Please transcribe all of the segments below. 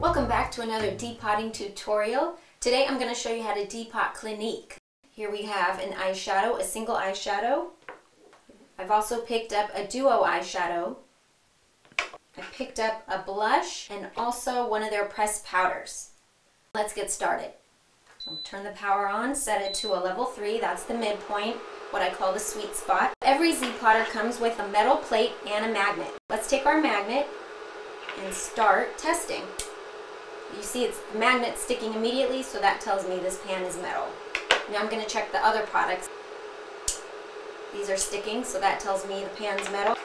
Welcome back to another depotting tutorial. Today I'm going to show you how to depot Clinique. Here we have an eyeshadow, a single eyeshadow. I've also picked up a duo eyeshadow. I picked up a blush and also one of their pressed powders. Let's get started. So turn the power on, set it to a level 3, that's the midpoint, what I call the sweet spot. Every Z-potter comes with a metal plate and a magnet. Let's take our magnet and start testing. You see it's the magnet sticking immediately, so that tells me this pan is metal. Now I'm going to check the other products. These are sticking, so that tells me the pan's metal.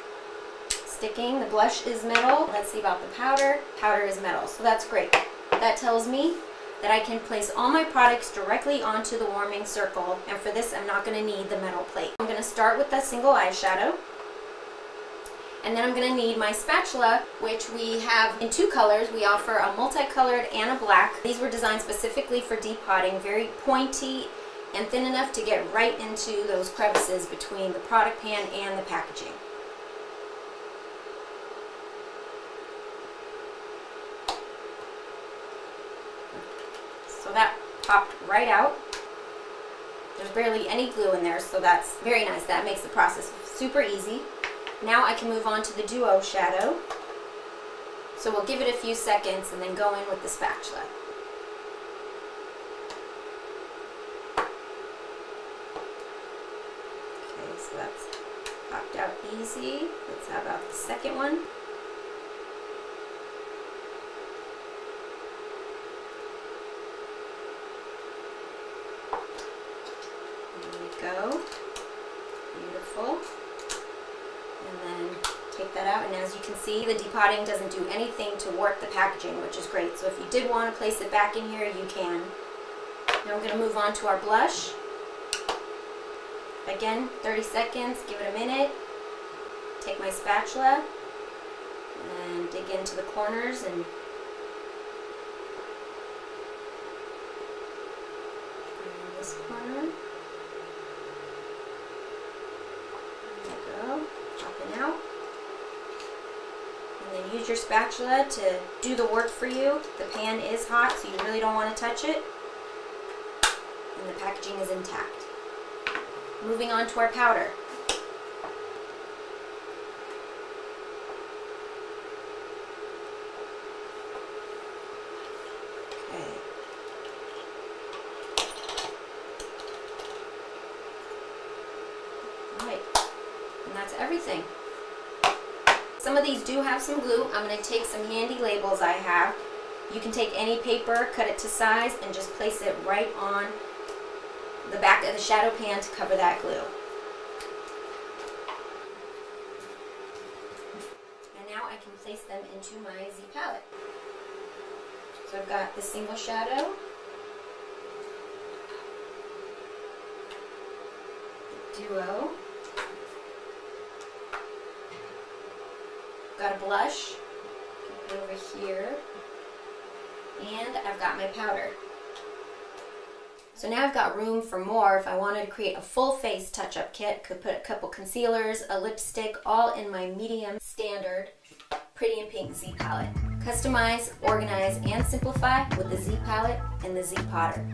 Sticking, the blush is metal. Let's see about the powder. Powder is metal, so that's great. That tells me that I can place all my products directly onto the warming circle, and for this I'm not going to need the metal plate. I'm going to start with the single eyeshadow. And then I'm going to need my spatula, which we have in 2 colors. We offer a multicolored and a black. These were designed specifically for depotting, very pointy and thin enough to get right into those crevices between the product pan and the packaging. So that popped right out. There's barely any glue in there, so that's very nice. That makes the process super easy. Now I can move on to the duo shadow. So we'll give it a few seconds and then go in with the spatula. Okay, so that's popped out easy. Let's have about the second one. There we go. Beautiful. And then take that out, and as you can see, the depotting doesn't do anything to warp the packaging, which is great. So if you did want to place it back in here, you can. Now I'm going to move on to our blush. Again, 30 seconds, give it a minute. Take my spatula and dig into the corners and this corner. Out. And then use your spatula to do the work for you. The pan is hot, so you really don't want to touch it. And the packaging is intact. Moving on to our powder. Okay. All right. And that's everything. Some of these do have some glue. I'm going to take some handy labels I have. You can take any paper, cut it to size, and just place it right on the back of the shadow pan to cover that glue. And now I can place them into my Z palette. So I've got the single shadow, the duo, got a blush over here, and I've got my powder. So now I've got room for more. If I wanted to create a full face touch-up kit, could put a couple concealers, a lipstick, all in my medium standard Pretty in Pink Z palette. Customize, organize, and simplify with the Z palette and the Z potter.